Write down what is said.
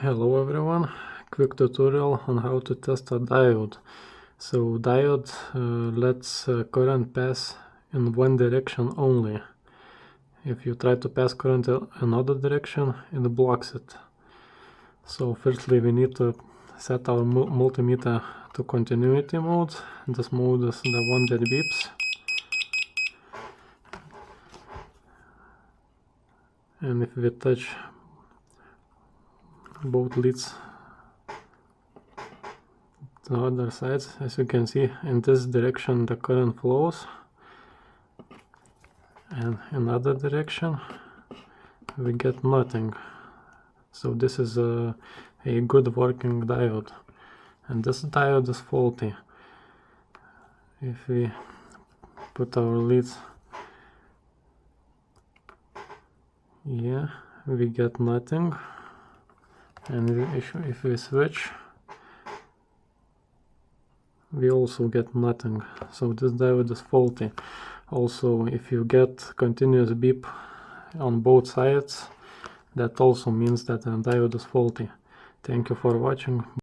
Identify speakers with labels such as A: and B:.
A: Hello everyone, quick tutorial on how to test a diode. So diode lets current pass in one direction only. If you try to pass current in another direction, it blocks it. So firstly we need to set our multimeter to continuity mode. This mode is the one that beeps. And if we touch both leads to the other sides, as you can see, in this direction the current flows, and in other direction we get nothing. So this is a good working diode, and this diode is faulty. If we put our leads, yeah, we get nothing. And if we switch, we also get nothing. So this diode is faulty. Also, if you get continuous beep on both sides, that also means that the diode is faulty. Thank you for watching.